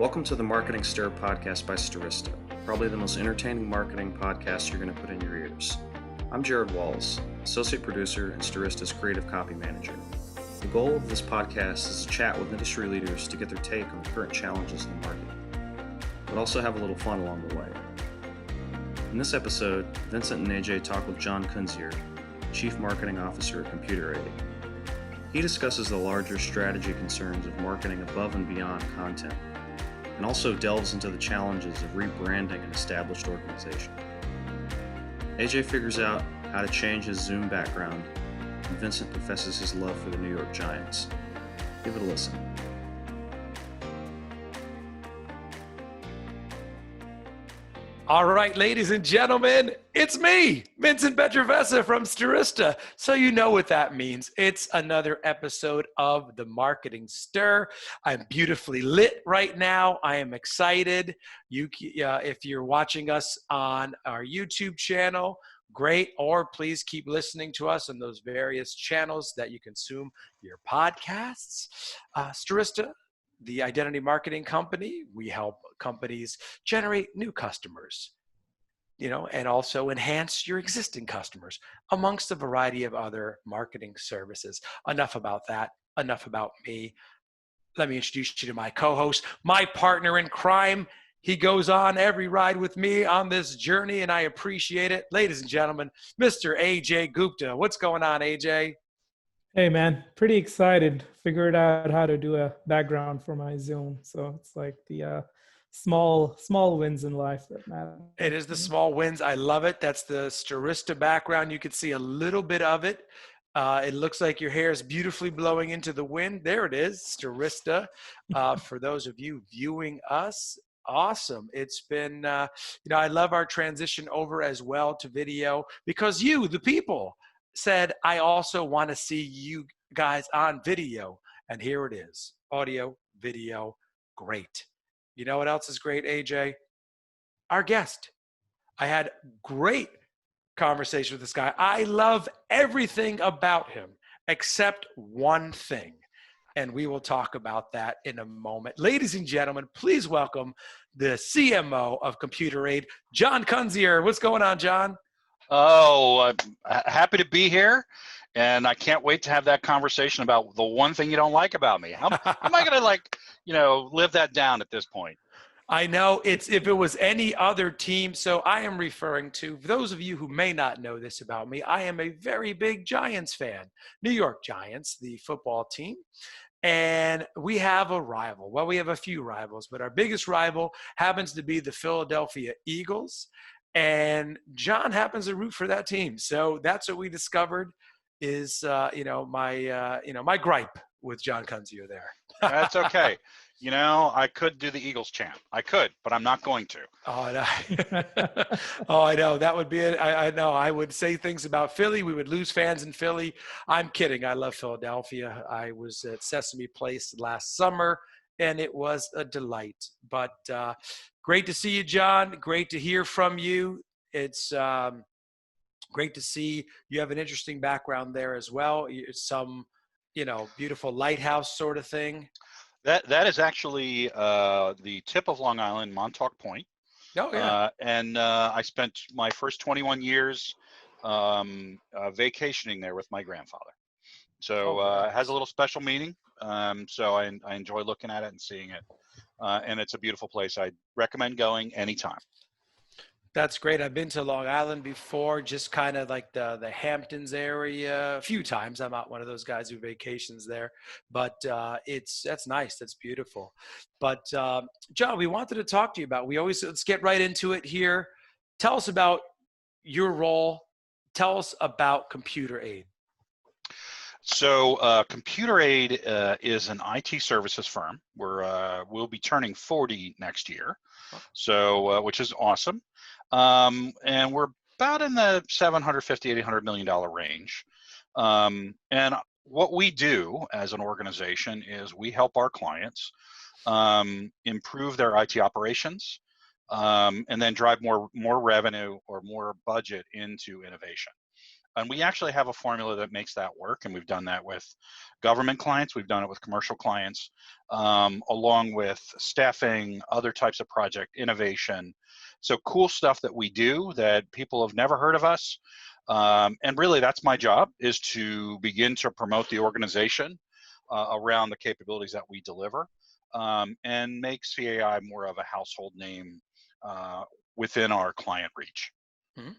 Welcome to the Marketing Stir podcast by Stirista, probably the most entertaining marketing podcast you're going to put in your ears. I'm Jared Walls, associate producer and Stirista's creative copy manager. The goal of this podcast is to chat with industry leaders to get their take on the current challenges in the market, but also have a little fun along the way. In this episode, Vincent and Ajay talk with John Kunzier, Chief Marketing Officer at Computer Aid. He discusses the larger strategy concerns of marketing above and beyond content, and also delves into the challenges of rebranding an established organization. Ajay figures out how to change his Zoom background, and Vincent professes his love for the New York Giants. Give it a listen. All right, ladies and gentlemen, it's me, Vincent from Stirista. So you know what that means. It's another episode of the Marketing Stir. I'm beautifully lit right now. I am excited. If you're watching us on our YouTube channel, great, or please keep listening to us on those various channels that you consume your podcasts. Stirista, the identity marketing company, we help companies generate new customers, and also enhance your existing customers amongst a variety of other marketing services. Enough about that. Enough about me. Let me introduce you to my co-host, my partner in crime. He goes on every ride with me on this journey, and I appreciate it. Ladies and gentlemen, Mr. Ajay Gupta. What's going on, Ajay? Hey man, pretty excited. Figured out how to do a background for my Zoom. So it's like the small wins in life that matter. It is the small wins. I love it. That's the Stirista background. You can see a little bit of it. It looks like your hair is beautifully blowing into the wind. There it is, Stirista. For those of you viewing us, awesome. It's been, I love our transition over as well to video because you, the people, said, I also want to see you guys on video. And here it is, audio, video, great. You know what else is great, Ajay? Our guest. I had great conversation with this guy. I love everything about him except one thing. And we will talk about that in a moment. Ladies and gentlemen, please welcome the CMO of Computer Aid, John Kunzier. What's going on, John? Oh, happy to be here, and I can't wait to have that conversation about the one thing you don't like about me. How am I going to live that down at this point? I know if it was any other team. So I am referring to, for those of you who may not know this about me, I am a very big Giants fan, New York Giants, the football team. And we have a rival. Well, we have a few rivals, but our biggest rival happens to be the Philadelphia Eagles. And John happens to root for that team. So that's what we discovered is, my gripe with John Kunzier there. That's okay. I could do the Eagles chant. I could, but I'm not going to. Oh, no. Oh, I know. That would be it. I know. I would say things about Philly. We would lose fans in Philly. I'm kidding. I love Philadelphia. I was at Sesame Place last summer, and it was a delight. But great to see you, John. Great to hear from you. It's great to see you have an interesting background there as well. Some, beautiful lighthouse sort of thing. That is actually the tip of Long Island, Montauk Point. Oh, yeah. And I spent my first 21 years vacationing there with my grandfather. So it has a little special meaning. So I enjoy looking at it and seeing it. And it's a beautiful place. I recommend going anytime. That's great. I've been to Long Island before, just kind of like the Hamptons area a few times. I'm not one of those guys who vacations there, but that's nice. That's beautiful. But John, we wanted to talk to you about, let's get right into it here. Tell us about your role. Tell us about Computer Aid. So Computer Aid is an IT services firm. We'll be turning 40 next year, so which is awesome. And we're about in the $750, $800 million range. And what we do as an organization is we help our clients improve their IT operations and then drive more revenue or more budget into innovation. And we actually have a formula that makes that work. And we've done that with government clients. We've done it with commercial clients, along with staffing, other types of project innovation. So cool stuff that we do that people have never heard of us. And really that's my job, is to begin to promote the organization around the capabilities that we deliver, and make CAI more of a household name within our client reach. Mhm.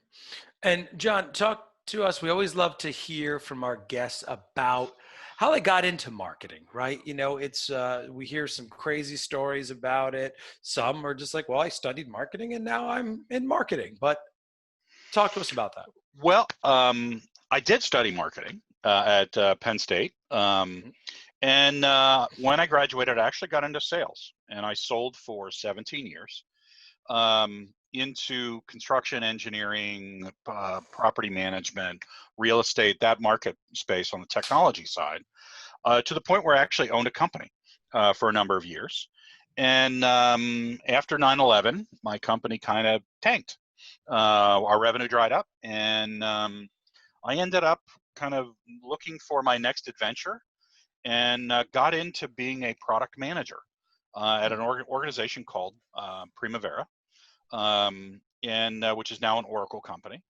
And John, talk to us. We always love to hear from our guests about how they got into marketing, right? You know, it's we hear some crazy stories about it. Some are just like, well, I studied marketing and now I'm in marketing. But talk to us about that. Well, I did study marketing at Penn State. And when I graduated, I actually got into sales, and I sold for 17 years into construction, engineering, property management, real estate, that market space on the technology side, to the point where I actually owned a company for a number of years. And after 9/11, my company kind of tanked. Our revenue dried up, and I ended up kind of looking for my next adventure, and got into being a product manager at an organization called Primavera, and which is now an Oracle company,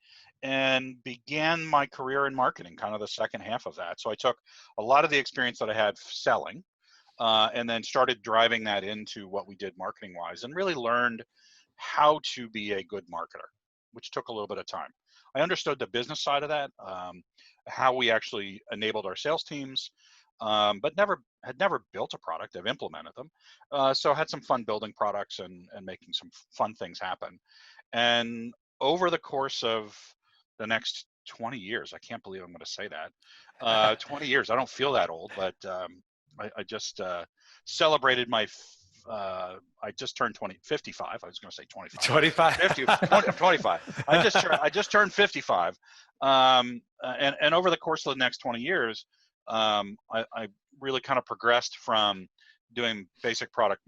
and began my career in marketing, kind of the second half of that. So I took a lot of the experience that I had selling, and then started driving that into what we did marketing wise, and really learned how to be a good marketer, which took a little bit of time. I understood the business side of that, how we actually enabled our sales teams, but had never built a product. I've implemented them. So I had some fun building products and making some fun things happen. And over the course of the next 20 years, I can't believe I'm going to say that, 20 years, I don't feel that old, but I just celebrated my, I just turned 55. I was going to say 25. 25. 50, 20, 25. I just turned 55. And over the course of the next 20 years, I really kind of progressed from doing basic product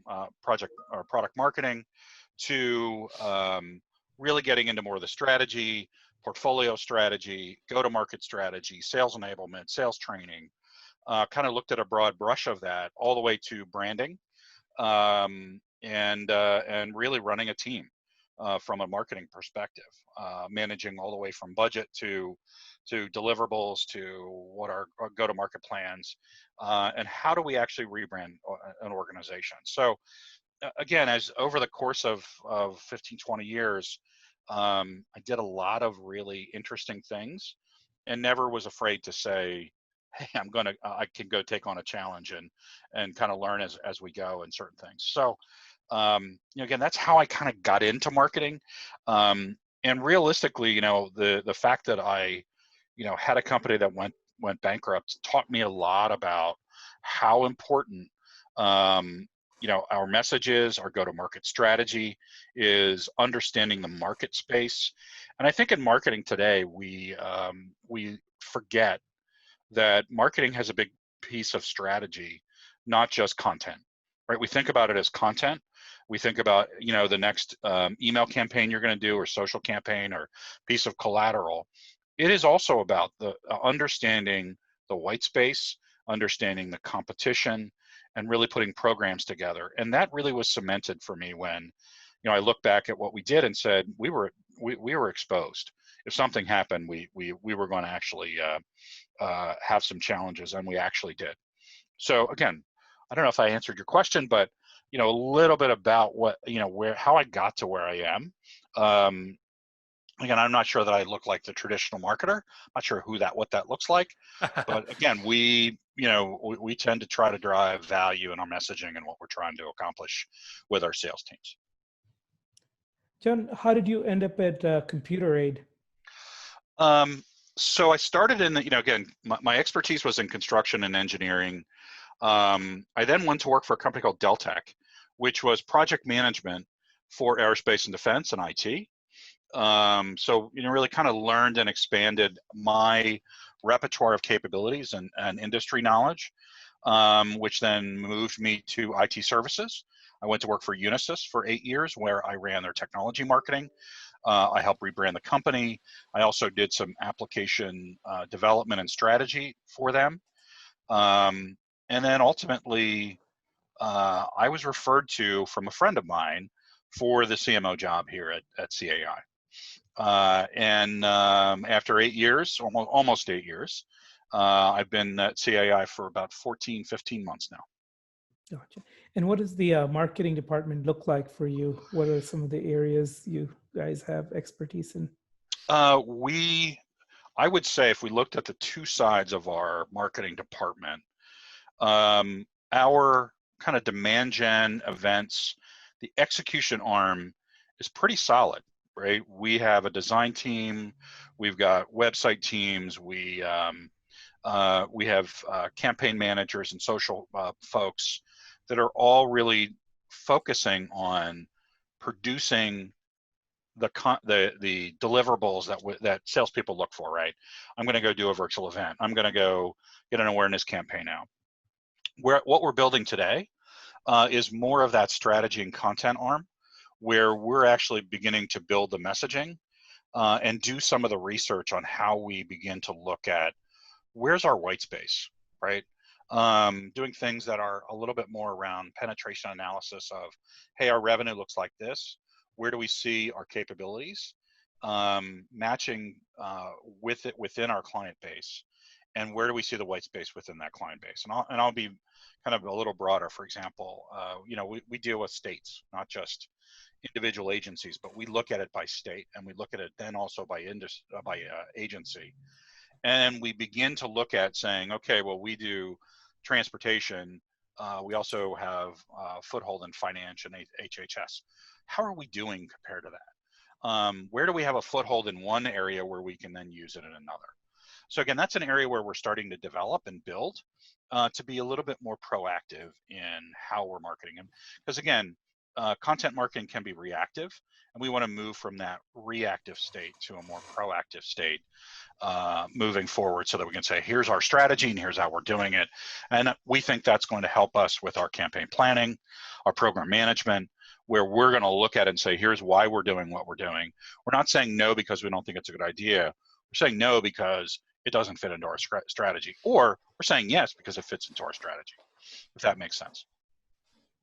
marketing to really getting into more of the strategy, portfolio strategy, go-to-market strategy, sales enablement, sales training. Kind of looked at a broad brush of that, all the way to branding, and really running a team from a marketing perspective, managing all the way from budget to deliverables, to what our go-to-market plans, and how do we actually rebrand an organization. So again, as over the course of 15, 20 years, I did a lot of really interesting things, and never was afraid to say, hey, I can go take on a challenge and kind of learn as we go in certain things. So again, that's how I kind of got into marketing. And realistically, the fact that I had a company that went bankrupt taught me a lot about how important our message is, our go-to-market strategy is, understanding the market space. And I think in marketing today, we forget that marketing has a big piece of strategy, not just content, right? We think about it as content. We think about, the next email campaign you're going to do, or social campaign, or piece of collateral. It is also about the understanding the white space, understanding the competition, and really putting programs together. And that really was cemented for me when, I look back at what we did and said, we were exposed. If something happened, we were going to actually have some challenges, and we actually did. So again, I don't know if I answered your question, but a little bit about how I got to where I am. Again, I'm not sure that I look like the traditional marketer. I'm not sure what that looks like. But again, we tend to try to drive value in our messaging and what we're trying to accomplish with our sales teams. John, how did you end up at Computer Aid? So I started in again, my expertise was in construction and engineering. I then went to work for a company called Deltek, which was project management for aerospace and defense and IT. So really kind of learned and expanded my repertoire of capabilities and industry knowledge, which then moved me to IT services. I went to work for Unisys for 8 years, where I ran their technology marketing. I helped rebrand the company. I also did some application development and strategy for them. And then ultimately, I was referred to from a friend of mine for the CMO job here at CAI. After 8 years, almost 8 years, I've been at CAI for about 14, 15 months now. Gotcha. And what does the marketing department look like for you? What are some of the areas you guys have expertise in? I would say if we looked at the two sides of our marketing department, our kind of demand gen events, the execution arm is pretty solid, right? We have a design team, we've got website teams, we have campaign managers and social folks that are all really focusing on producing the deliverables that salespeople look for, right? I'm going to go do a virtual event. I'm going to go get an awareness campaign out. What we're building today is more of that strategy and content arm, where we're actually beginning to build the messaging and do some of the research on how we begin to look at where's our white space, right? Doing things that are a little bit more around penetration analysis of, hey, our revenue looks like this. Where do we see our capabilities? Matching with it within our client base, and where do we see the white space within that client base? And I'll be kind of a little broader. For example, we deal with states, not just individual agencies, but we look at it by state, and we look at it then also by agency. And we begin to look at saying, okay, well, we do transportation. We also have foothold in finance and HHS. How are we doing compared to that? Where do we have a foothold in one area where we can then use it in another? So again, that's an area where we're starting to develop and build to be a little bit more proactive in how we're marketing them. Because again, content marketing can be reactive, and we want to move from that reactive state to a more proactive state moving forward, so that we can say, here's our strategy and here's how we're doing it. And we think that's going to help us with our campaign planning, our program management, where we're going to look at it and say, here's why we're doing what we're doing. We're not saying no because we don't think it's a good idea. We're saying no because it doesn't fit into our strategy, or we're saying yes because it fits into our strategy, if that makes sense.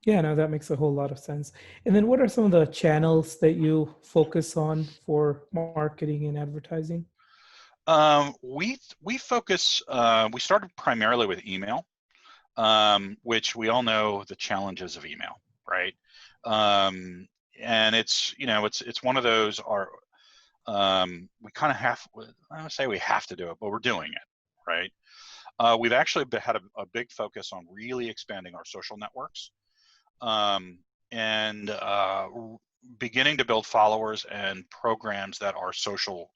Yeah, no, that makes a whole lot of sense. And then what are some of the channels that you focus on for marketing and advertising? We focus, we started primarily with email, which we all know the challenges of email, right? And it's one of those we kind of have, I don't say we have to do it, but we're doing it, right? We've actually had a big focus on really expanding our social networks, and beginning to build followers and programs that are social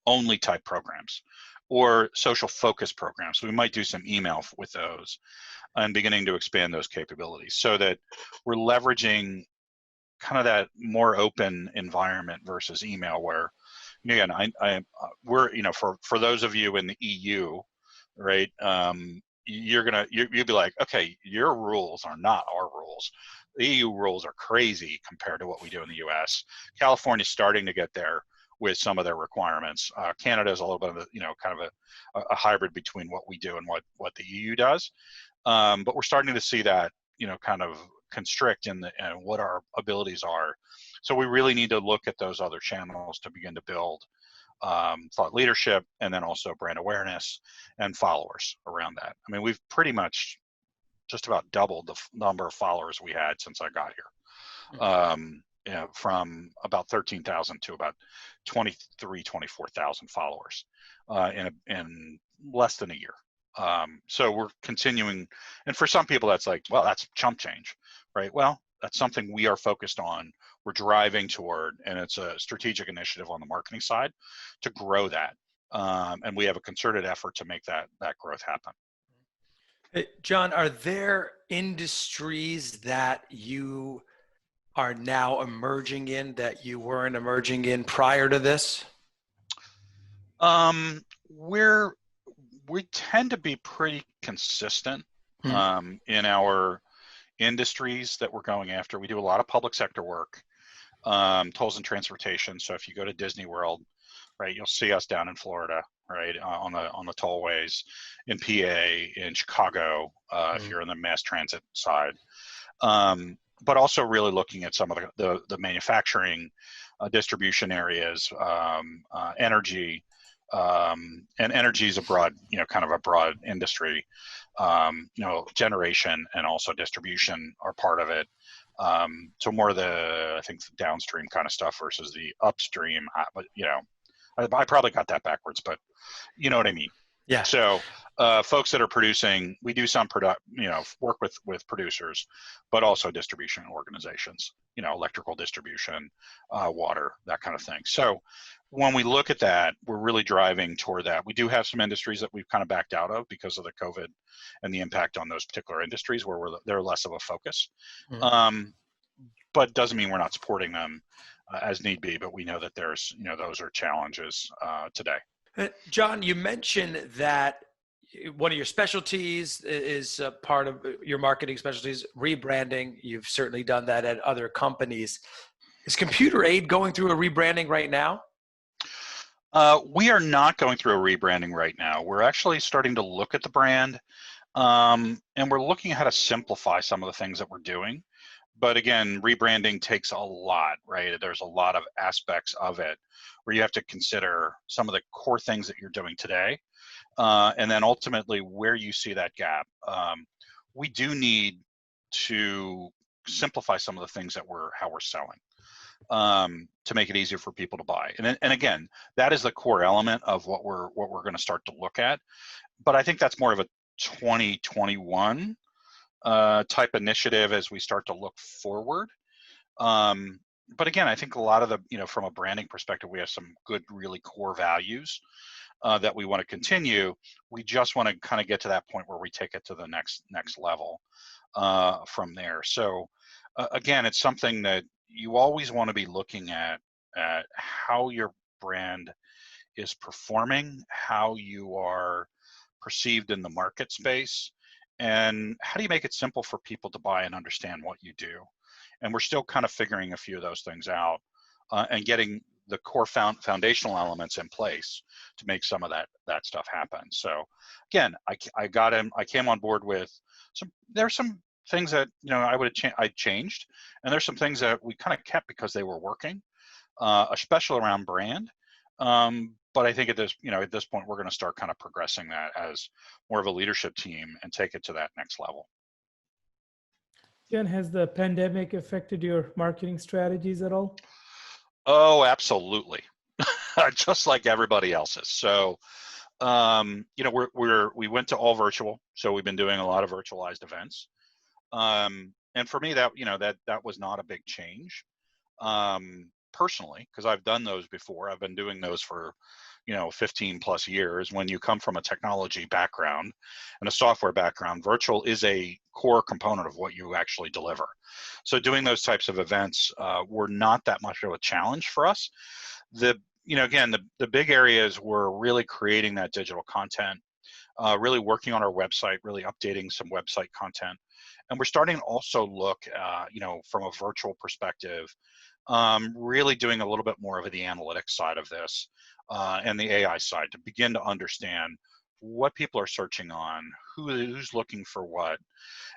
only type programs or social focus programs. We might do some email with those and beginning to expand those capabilities so that we're leveraging kind of that more open environment versus email, where, again, we're, for those of you in the EU, right, you'll be like, okay, your rules are not our rules. The EU rules are crazy compared to what we do in the US. California's starting to get there with some of their requirements. Canada is a little bit of a, kind of a hybrid between what we do and what the EU does. But we're starting to see that, kind of constrict in what our abilities are. So we really need to look at those other channels to begin to build thought leadership, and then also brand awareness and followers around that. I mean, we've pretty much just about doubled the number of followers we had since I got here. From about 13,000 to about 24,000 followers in less than a year. So we're continuing, and for some people that's like, well, that's chump change, right? Well, that's something we are focused on, we're driving toward, and it's a strategic initiative on the marketing side to grow that. And we have a concerted effort to make that growth happen. Hey, John, are there industries that you are now emerging in that you weren't emerging in prior to this? We tend to be pretty consistent in our industries that we're going after. We do a lot of public sector work. tolls and transportation. So if you go to Disney World, right, you'll see us down in Florida, right, on the tollways, in PA, in Chicago, if you're on the mass transit side. But also really looking at some of the manufacturing, distribution areas, energy, and energy is a broad, kind of a broad industry. Generation and also distribution are part of it. So more of the, I think, the downstream kind of stuff versus the upstream. But I probably got that backwards, but you know what I mean. Yeah. So folks that are producing, we do some work with producers, but also distribution organizations, electrical distribution, water, that kind of thing. So when we look at that, we're really driving toward that. We do have some industries that we've kind of backed out of because of the COVID and the impact on those particular industries where they're less of a focus. But doesn't mean we're not supporting them as need be, but we know that there's, those are challenges today. John, you mentioned that one of your specialties is part of your marketing specialties, rebranding. You've certainly done that at other companies. Is Computer Aid going through a rebranding right now? We are not going through a rebranding right now. We're actually starting to look at the brand, and we're looking at how to simplify some of the things that we're doing. But again, rebranding takes a lot, right? There's a lot of aspects of it where you have to consider some of the core things that you're doing today, and then ultimately where you see that gap. We do need to simplify some of the things that how we're selling, to make it easier for people to buy. And again, that is the core element of what we're going to start to look at. But I think that's more of a 2021 type initiative as we start to look forward. But again, I think a lot of the, from a branding perspective, we have some good, really core values that we want to continue. We just want to kind of get to that point where we take it to the next level from there. So again, it's something that you always want to be looking at how your brand is performing, how you are perceived in the market space, and how do you make it simple for people to buy and understand what you do. And we're still kind of figuring a few of those things out and getting the core foundational elements in place to make some of that stuff happen. So again, I came on board with there's some things that I changed, and there's some things that we kind of kept because they were working, especially around brand. But I think at this point, we're going to start kind of progressing that as more of a leadership team and take it to that next level. Jen, has the pandemic affected your marketing strategies at all? Oh, absolutely. Just like everybody else's. So, we went to all virtual. So we've been doing a lot of virtualized events. And for me, that was not a big change. Personally, because I've done those before. I've been doing those for 15 plus years. When you come from a technology background and a software background, virtual is a core component of what you actually deliver. So doing those types of events were not that much of a challenge for us. The big areas were really creating that digital content, really working on our website, really updating some website content. And we're starting to also look, from a virtual perspective, really doing a little bit more of the analytics side of this and the AI side to begin to understand what people are searching on, who's looking for what.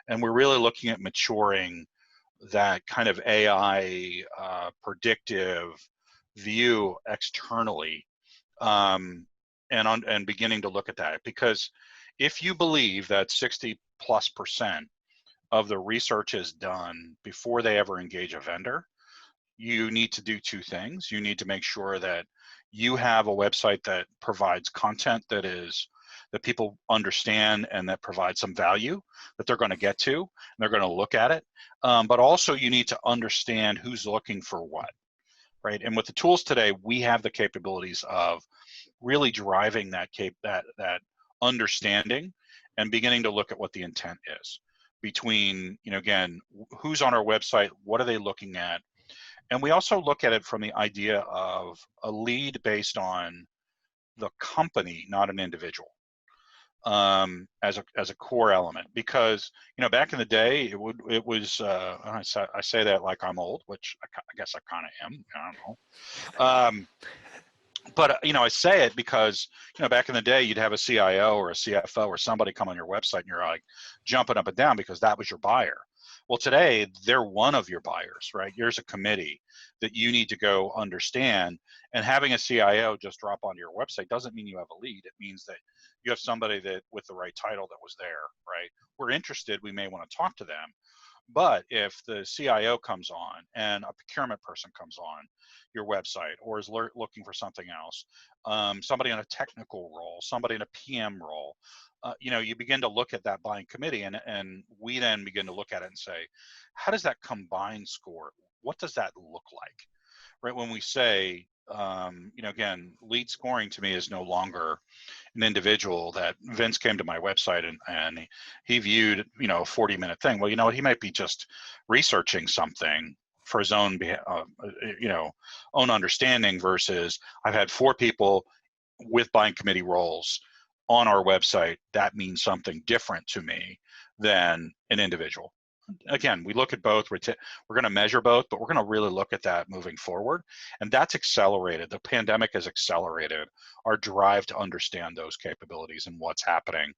And we're really looking at maturing that kind of AI predictive view externally, and beginning to look at that. Because if you believe that 60+% of the research is done before they ever engage a vendor, you need to do two things. You need to make sure that you have a website that provides content that people understand and that provides some value that they're going to get to, and they're going to look at it. But also you need to understand who's looking for what, right? And with the tools today, we have the capabilities of really driving that understanding and beginning to look at what the intent is between, again, who's on our website, what are they looking at? And we also look at it from the idea of a lead based on the company, not an individual. as a core element, because back in the day it was I say that like I'm old, which I guess I kind of am. I don't know. But I say it because back in the day you'd have a CIO or a CFO or somebody come on your website and you're like jumping up and down because that was your buyer. Well, today they're one of your buyers, right? There's a committee that you need to go understand, and having a CIO just drop onto your website doesn't mean you have a lead. It means that you have somebody that with the right title that was there, right? We're interested, we may want to talk to them. But if the CIO comes on and a procurement person comes on your website or is looking for something else, somebody in a technical role, somebody in a PM role, you begin to look at that buying committee, and we then begin to look at it and say, how does that combined score? What does that look like? Right? When we say, again, lead scoring to me is no longer an individual that Vince came to my website and he viewed, a 40-minute thing. Well, you know what? He might be just researching something for his own, own understanding versus I've had 4 people with buying committee roles on our website. That means something different to me than an individual. Again, we look at both. We're going to measure both, but we're going to really look at that moving forward. And that's accelerated. The pandemic has accelerated our drive to understand those capabilities and what's happening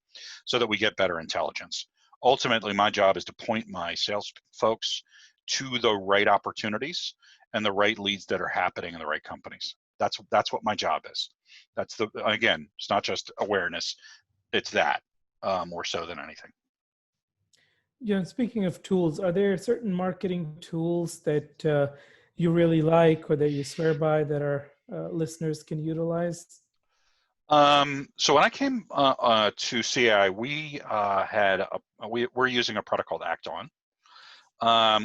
so that we get better intelligence. Ultimately, my job is to point my sales folks to the right opportunities and the right leads that are happening in the right companies. That's what my job is. Again, it's not just awareness. It's that more so than anything. Yeah, and speaking of tools, are there certain marketing tools that you really like or that you swear by that our listeners can utilize? So when I came to CI, we're using a product called Acton,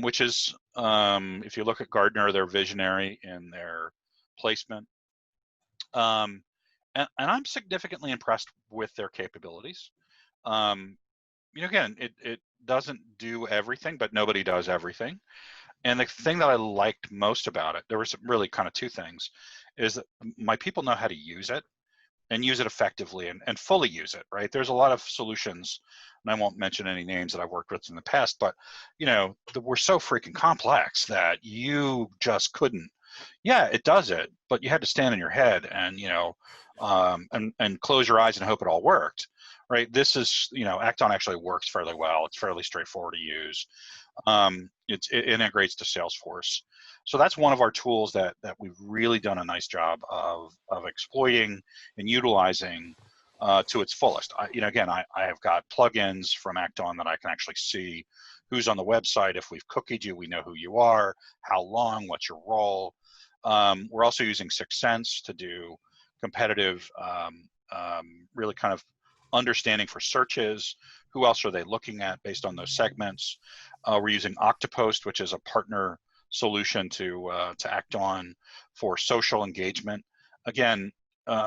which is, if you look at Gartner, they're visionary in their placement. And I'm significantly impressed with their capabilities. Again, it doesn't do everything, but nobody does everything. And the thing that I liked most about it, there was really kind of 2 things, is that my people know how to use it and use it effectively and fully use it, right? There's a lot of solutions, and I won't mention any names that I've worked with in the past, but we're so freaking complex that you just couldn't. Yeah, it does it, but you had to stand in your head and and close your eyes and hope it all worked, right? This is Acton actually works fairly well. It's fairly straightforward to use. It integrates to Salesforce, so that's one of our tools that we've really done a nice job of exploiting and utilizing to its fullest. Again, I have got plugins from Acton that I can actually see who's on the website. If we've cookied you, we know who you are, how long, what's your role. We're also using Sixth Sense to do competitive, really kind of understanding for searches. Who else are they looking at based on those segments? We're using Octopost, which is a partner solution to Acton for social engagement. Again,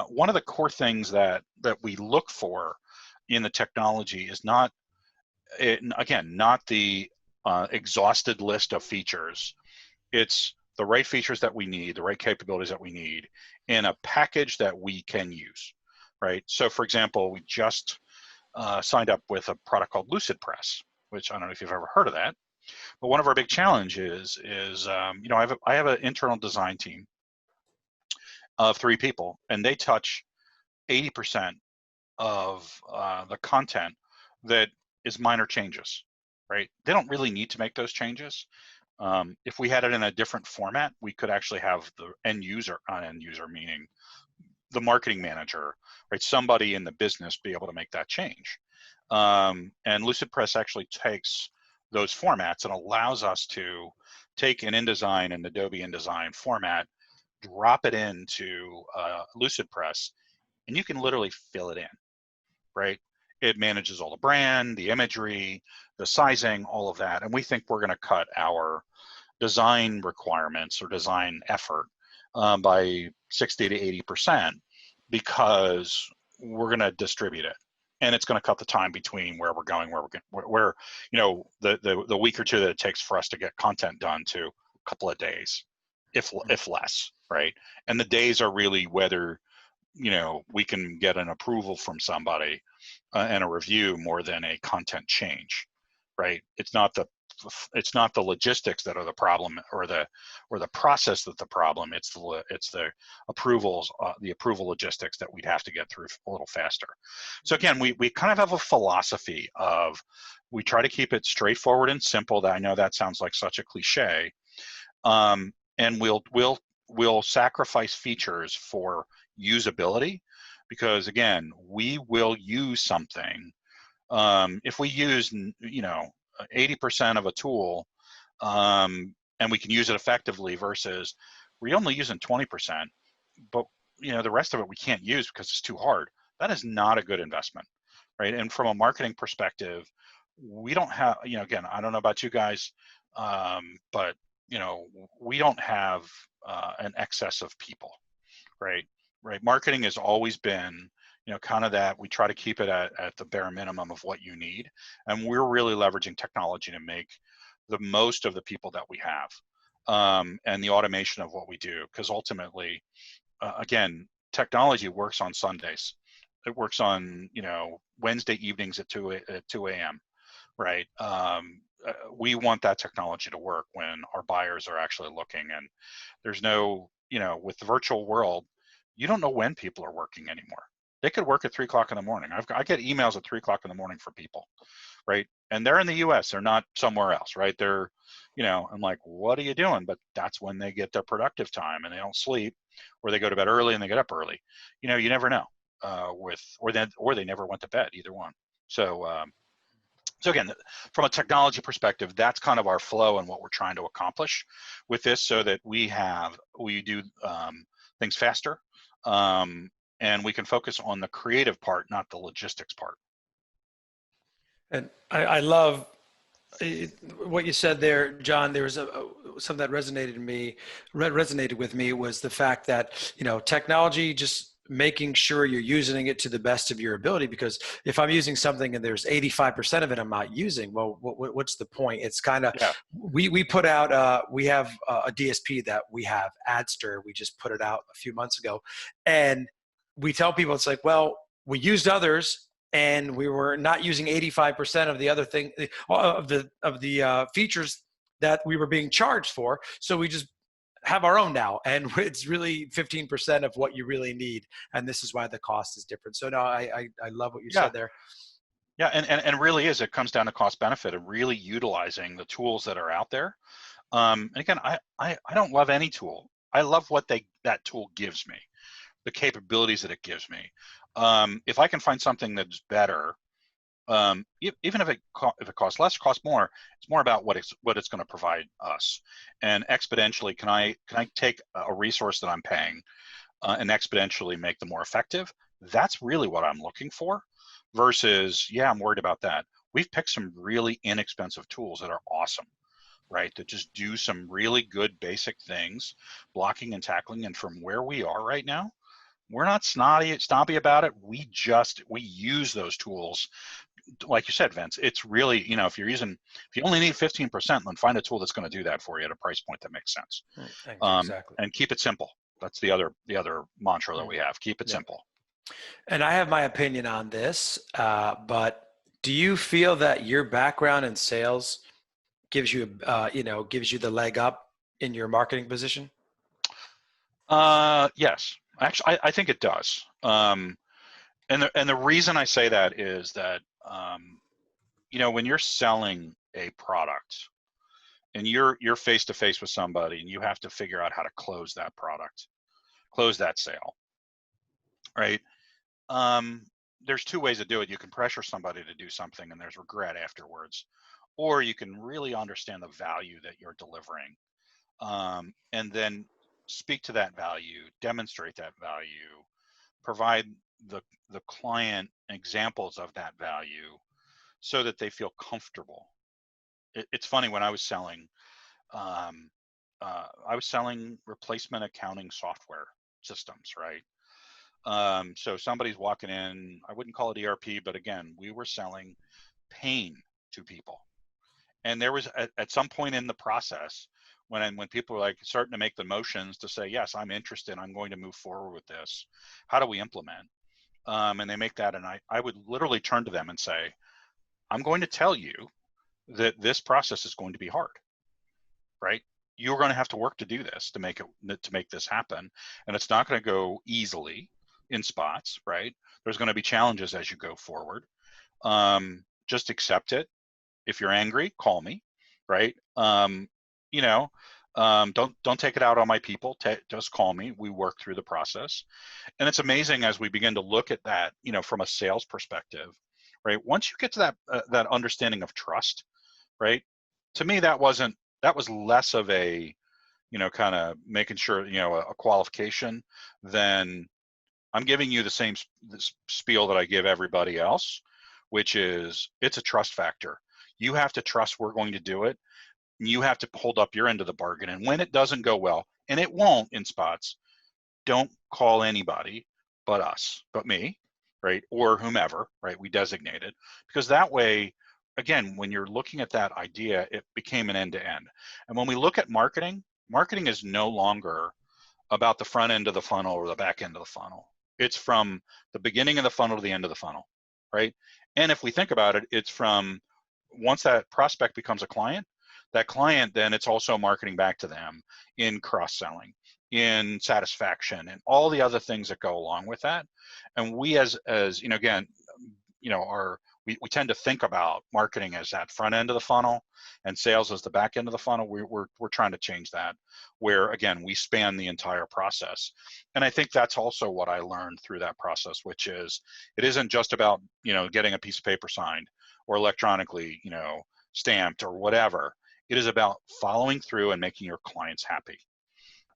one of the core things that we look for in the technology is not the exhausted list of features. It's the right features that we need, the right capabilities that we need in a package that we can use, right? So for example, we just signed up with a product called LucidPress, which I don't know if you've ever heard of that, but one of our big challenges is I have an internal design team of 3 people, and they touch 80% of the content that is minor changes, right? They don't really need to make those changes. If we had it in a different format, we could actually have the end user meaning the marketing manager, right? Somebody in the business be able to make that change. And LucidPress actually takes those formats and allows us to take an InDesign and Adobe InDesign format, drop it into LucidPress, and you can literally fill it in, right? It manages all the brand, the imagery, the sizing, all of that. And we think we're going to cut our design requirements or design effort by 60 to 80% because we're going to distribute it. And it's going to cut the time between where we're going, the week or 2 that it takes for us to get content done to a couple of days, if less, right? And the days are really whether we can get an approval from somebody and a review more than a content change, right? It's not the logistics that are the problem, or the process that's the problem. It's the approvals, the approval logistics that we'd have to get through a little faster. So again, we kind of have a philosophy of, we try to keep it straightforward and simple. That I know that sounds like such a cliche, and we'll sacrifice features for usability, because again, we will use something. If we use 80% of a tool, and we can use it effectively, versus we're only using 20%, but the rest of it we can't use because it's too hard. That is not a good investment, right? And from a marketing perspective, we don't have, again, I don't know about you guys, but we don't have an excess of people, right? Marketing has always been, kind of that. We try to keep it at the bare minimum of what you need, and we're really leveraging technology to make the most of the people that we have, and the automation of what we do. Because ultimately, again, technology works on Sundays. It works on Wednesday evenings at 2 a.m. Right? We want that technology to work when our buyers are actually looking, and there's no, with the virtual world, you don't know when people are working anymore. They could work at 3 o'clock in the morning. I get emails at 3 o'clock in the morning from people, right? And they're in the US, they're not somewhere else, right? They're, I'm like, what are you doing? But that's when they get their productive time, and they don't sleep, or they go to bed early and they get up early. You never know, or they never went to bed, either one. So again, from a technology perspective, that's kind of our flow and what we're trying to accomplish with this, so that we do things faster, and we can focus on the creative part, not the logistics part. And I love what you said there, John. There was something that resonated with me, was the fact that, technology, just making sure you're using it to the best of your ability. Because if I'm using something and there's 85% of it I'm not using, well, what's the point? It's kind of, we put out, we have a DSP that we have, Adster. We just put it out a few months ago, and we tell people, it's like, well, we used others, and we were not using 85% of the other thing, of the features that we were being charged for. So we just have our own now, and it's really 15% of what you really need, and this is why the cost is different. So no, I love what you said there. Yeah, and really it comes down to cost benefit of really utilizing the tools that are out there. And again, I don't love any tool. I love what that tool gives me, the capabilities that it gives me. If I can find something that's better, even if it costs less, costs more, it's more about what it's going to provide us. And exponentially, can I take a resource that I'm paying, and exponentially make them more effective? That's really what I'm looking for, versus, I'm worried about that. We've picked some really inexpensive tools that are awesome, right? That just do some really good basic things, blocking and tackling. And from where we are right now, we're not snobby about it. We use those tools. Like you said, Vince, it's really, if you only need 15%, then find a tool that's going to do that for you at a price point that makes sense. Exactly. And keep it simple. That's the other mantra that we have. Keep it simple. And I have my opinion on this, but do you feel that your background in sales gives you the leg up in your marketing position? Yes, actually, I think it does. And the reason I say that is that, when you're selling a product and you're face to face with somebody, and you have to figure out how to close that sale, right? There's two ways to do it. You can pressure somebody to do something, and there's regret afterwards, or you can really understand the value that you're delivering, and then speak to that value, demonstrate that value, provide the client examples of that value, so that they feel comfortable. It's funny, when I was selling, replacement accounting software systems, right? So somebody's walking in, I wouldn't call it ERP, but again, we were selling pain to people. And there was at some point in the process when people are like starting to make the motions to say, yes, I'm interested, I'm going to move forward with this. How do we implement? And they make that, and I would literally turn to them and say, I'm going to tell you that this process is going to be hard, right? You're going to have to work to do this, to make this happen. And it's not going to go easily in spots, right? There's going to be challenges as you go forward. Just accept it. If you're angry, call me, right? You know, don't take it out on my people. Just call me. We work through the process. And it's amazing as we begin to look at that, you know, from a sales perspective, right? Once you get to that that understanding of trust, right? To me, that was less of a, you know, kind of making sure, you know, a qualification than I'm giving you the same spiel that I give everybody else, which is it's a trust factor. You have to trust we're going to do it. You have to hold up your end of the bargain. And when it doesn't go well, and it won't in spots, don't call anybody but me, right? Or whomever, right? We designated, because that way, again, when you're looking at that idea, it became an end-to-end. And when we look at marketing, marketing is no longer about the front end of the funnel or the back end of the funnel. It's from the beginning of the funnel to the end of the funnel, right? And if we think about it, it's from once that prospect becomes a client, that client, then it's also marketing back to them in cross-selling, in satisfaction, and all the other things that go along with that. And we as you know, again, you know, we tend to think about marketing as that front end of the funnel and sales as the back end of the funnel. We're trying to change that, where again, we span the entire process. And I think that's also what I learned through that process, which is it isn't just about, you know, getting a piece of paper signed or electronically, you know, stamped or whatever. It is about following through and making your clients happy.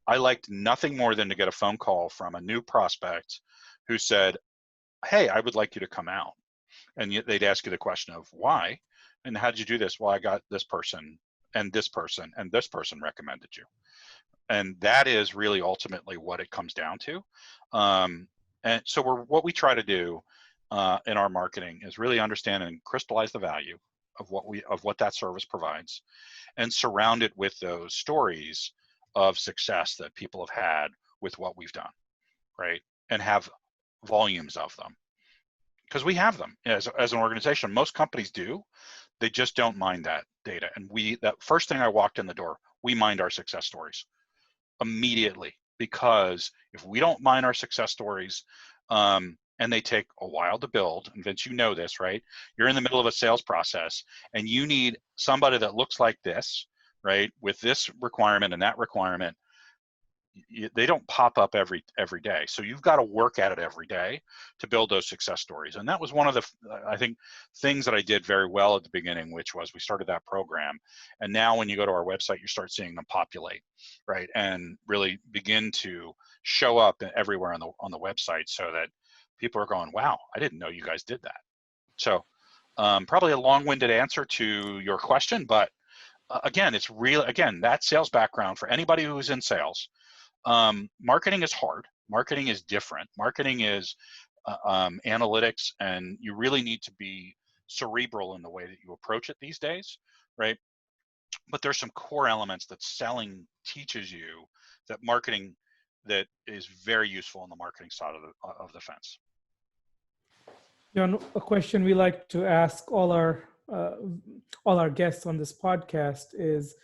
I liked nothing more than to get a phone call from a new prospect who said, hey, I would like you to come out. And they'd ask you the question of why, and how did you do this? Well, I got this person and this person and this person recommended you. And that is really ultimately what it comes down to. And so what we try to do in our marketing is really understand and crystallize the value of what that service provides, and surround it with those stories of success that people have had with what we've done, right? And have volumes of them, because we have them as an organization. Most companies do. They just don't mind that data. And that first thing I walked in the door, we mined our success stories immediately, because if we don't mine our success stories, and they take a while to build, and Vince, you know this, right? You're in the middle of a sales process and you need somebody that looks like this, right? With this requirement and that requirement. They don't pop up every day. So you've got to work at it every day to build those success stories. And that was one of the, I think, things that I did very well at the beginning, which was we started that program. And now when you go to our website, you start seeing them populate, right? And really begin to show up everywhere on the website, so that people are going, wow, I didn't know you guys did that. So probably a long-winded answer to your question, but again, it's real. Again, that sales background for anybody who's in sales. Marketing is hard. Marketing is different. Marketing is analytics, and you really need to be cerebral in the way that you approach it these days, right? But there's some core elements that selling teaches you that marketing that is very useful on the marketing side of the fence. John, a question we like to ask all our guests on this podcast is,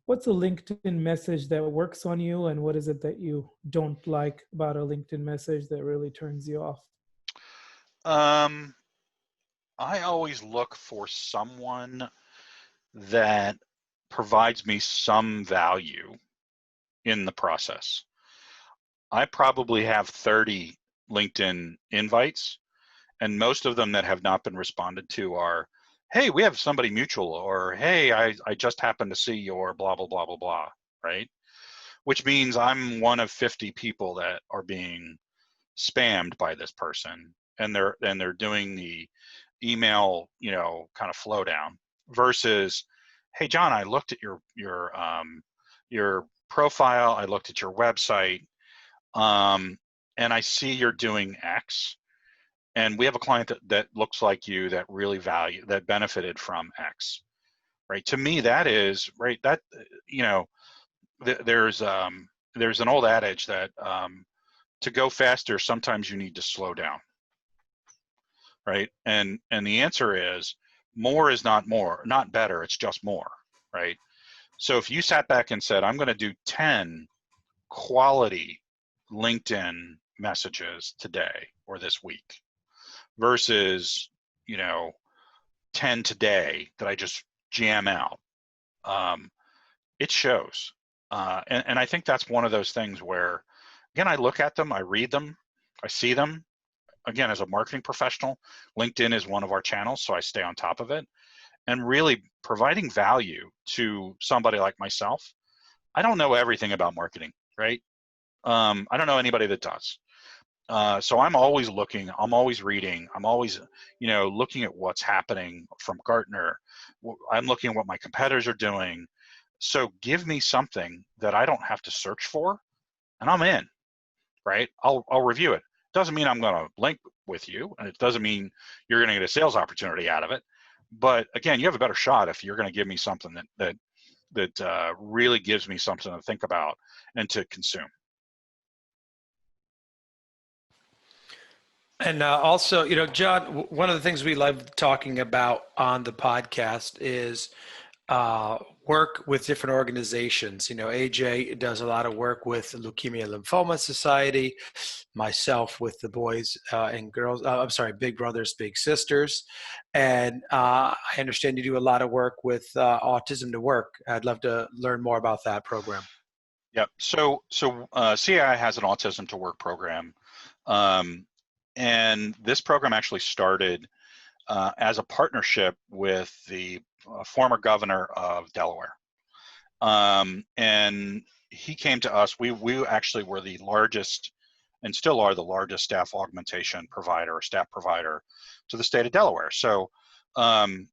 what's a LinkedIn message that works on you, and what is it that you don't like about a LinkedIn message that really turns you off? I always look for someone that provides me some value in the process. I probably have 30 LinkedIn invites, and most of them that have not been responded to are, hey, we have somebody mutual, or hey, I just happened to see your blah, blah, blah, blah, blah, right? Which means I'm one of 50 people that are being spammed by this person, and they're doing the email, you know, kind of flow down, versus, hey, John, I looked at your profile, I looked at your website, and I see you're doing X. And we have a client that looks like you, that really that benefited from X, right? To me, that is, right, that, you know, there's an old adage that to go faster, sometimes you need to slow down, right? And the answer is more is not more, not better. It's just more, right? So if you sat back and said, I'm going to do 10 quality LinkedIn messages today or this week versus, 10 today that I just jam out, it shows. And I think that's one of those things where, again, I look at them, I read them, I see them. Again, as a marketing professional, LinkedIn is one of our channels, so I stay on top of it. And really providing value to somebody like myself. I don't know everything about marketing, right? I don't know anybody that does. So I'm always looking, I'm always reading, I'm always, looking at what's happening from Gartner. I'm looking at what my competitors are doing. So give me something that I don't have to search for, and I'm in, right? I'll review it. Doesn't mean I'm going to link with you, and it doesn't mean you're going to get a sales opportunity out of it. But again, you have a better shot if you're going to give me something that really gives me something to think about and to consume. And also, John, one of the things we love talking about on the podcast is work with different organizations. AJ does a lot of work with Leukemia Lymphoma Society, myself with the Boys and Girls, Big Brothers, Big Sisters. And I understand you do a lot of work with Autism to Work. I'd love to learn more about that program. Yep. So CAI has an Autism to Work program. And this program actually started as a partnership with the former governor of Delaware. And he came to us. We actually were the largest, and still are the largest, staff augmentation provider or staff provider to the state of Delaware. So, and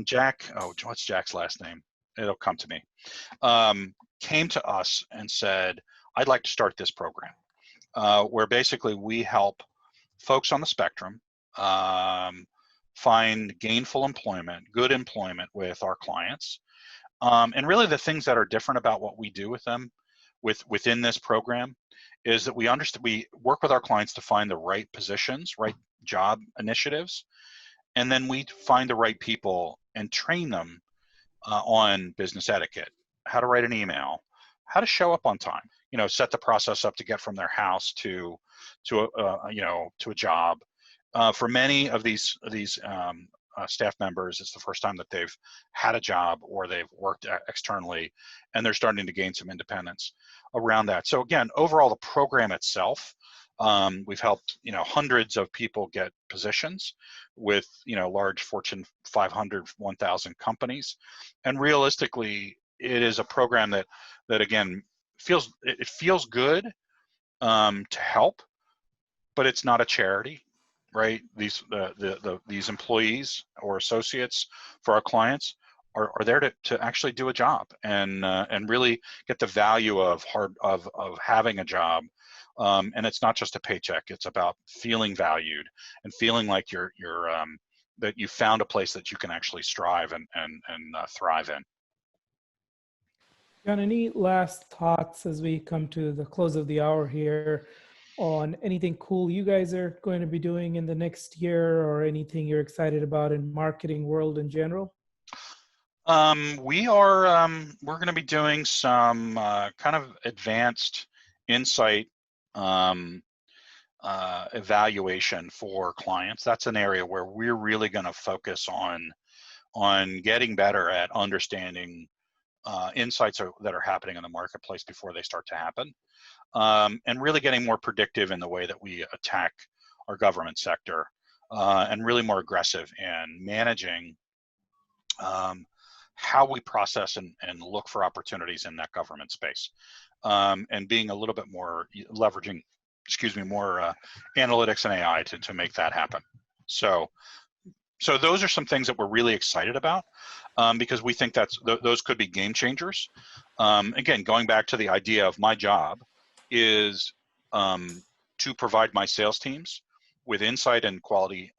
Jack, what's Jack's last name? It'll come to me. Came to us and said, I'd like to start this program where basically we help folks on the spectrum find gainful employment, good employment with our clients. And really the things that are different about what we do with them within this program is that we work with our clients to find the right positions, right job initiatives, and then we find the right people and train them on business etiquette, how to write an email, how to show up on time, set the process up to get from their house to a job. For many of these staff members, it's the first time that they've had a job or they've worked externally, and they're starting to gain some independence around that. So again, overall, the program itself, we've helped hundreds of people get positions with large Fortune 500, 1,000 companies, and realistically, it is a program that again feels good to help, but it's not a charity, right? These these employees or associates for our clients are there to actually do a job and really get the value of having a job. And it's not just a paycheck. It's about feeling valued and feeling like you're that you found a place that you can actually strive and thrive in. John, any last thoughts as we come to the close of the hour here on anything cool you guys are going to be doing in the next year, or anything you're excited about in marketing world in general? We're going to be doing some kind of advanced insight evaluation for clients. That's an area where we're really going to focus on getting better at understanding insights that are happening in the marketplace before they start to happen, and really getting more predictive in the way that we attack our government sector, and really more aggressive in managing how we process and look for opportunities in that government space, and being a little bit more leveraging, more analytics and AI to make that happen. So those are some things that we're really excited about, because we think those could be game changers. Again, going back to the idea of my job is to provide my sales teams with insight and quality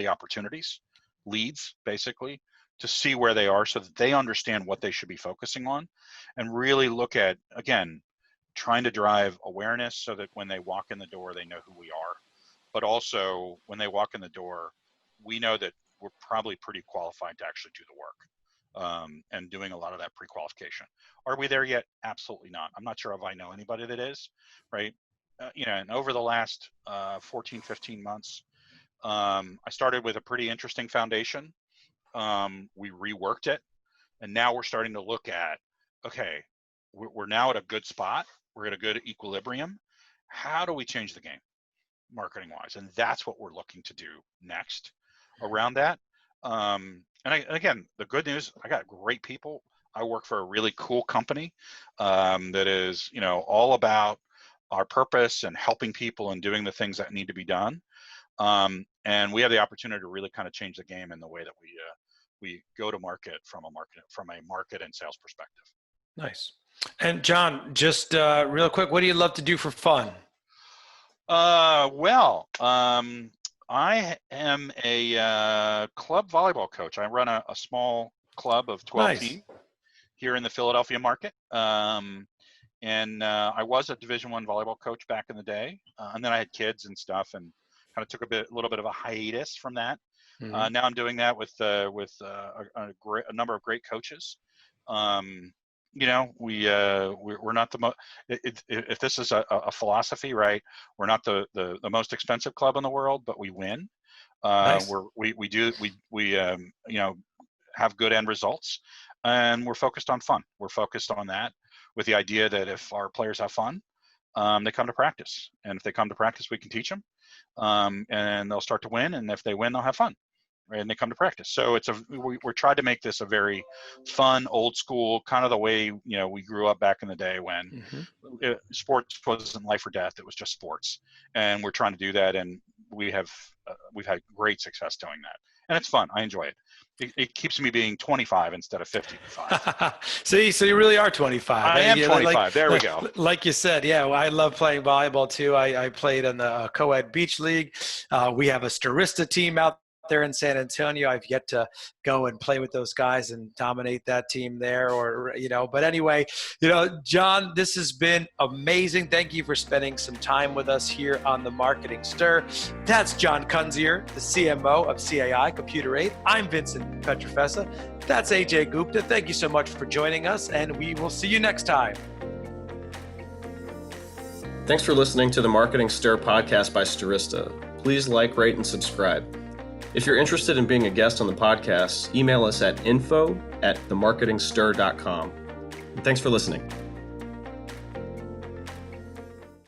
opportunities, leads, basically, to see where they are so that they understand what they should be focusing on, and really look at, again, trying to drive awareness so that when they walk in the door, they know who we are. But also when they walk in the door, we know that we're probably pretty qualified to actually do the work, and doing a lot of that pre-qualification. Are we there yet? Absolutely not. I'm not sure if I know anybody that is, right? And over the last 14, 15 months, I started with a pretty interesting foundation. We reworked it, and now we're starting to look at, okay, we're now at a good spot. We're at a good equilibrium. How do we change the game marketing wise? And that's what we're looking to do next around that. Again, the good news, I got great people. I work for a really cool company that is, all about our purpose and helping people and doing the things that need to be done. And we have the opportunity to really kind of change the game in the way that we go to market from a market and sales perspective. Nice. And John, just real quick, what do you love to do for fun? I am a club volleyball coach. I run a small club of 12 teams here in the Philadelphia market. And I was a Division I volleyball coach back in the day. And then I had kids and stuff and kind of took a little bit of a hiatus from that. Mm-hmm. Now I'm doing that with a number of great coaches. We're not the most, if this is a philosophy, right? We're not the most expensive club in the world, but we win. Nice. We have good end results, and we're focused on fun. We're focused on that with the idea that if our players have fun, they come to practice. And if they come to practice, we can teach them, and they'll start to win. And if they win, they'll have fun. Right, and they come to practice. So we're trying to make this a very fun, old school, kind of the way we grew up back in the day when sports wasn't life or death; it was just sports. And we're trying to do that, and we've had great success doing that, and it's fun. I enjoy it. It keeps me being 25 instead of 55. See, so you really are 25. I am 25. There we go. Like you said, yeah, I love playing volleyball too. I played in the co-ed beach league. We have a Starista team out there in San Antonio. I've yet to go and play with those guys and dominate that team there, but anyway, John, this has been amazing. Thank you for spending some time with us here on the Marketing Stir. That's John Kunzier, the CMO of CAI Computer Aid. I'm Vincent Petrofessa. That's Ajay Gupta. Thank you so much for joining us, and we will see you next time. Thanks for listening to the Marketing Stir podcast by Starista. Please like, rate, and subscribe. If you're interested in being a guest on the podcast, email us at info@themarketingstir.com. And thanks for listening.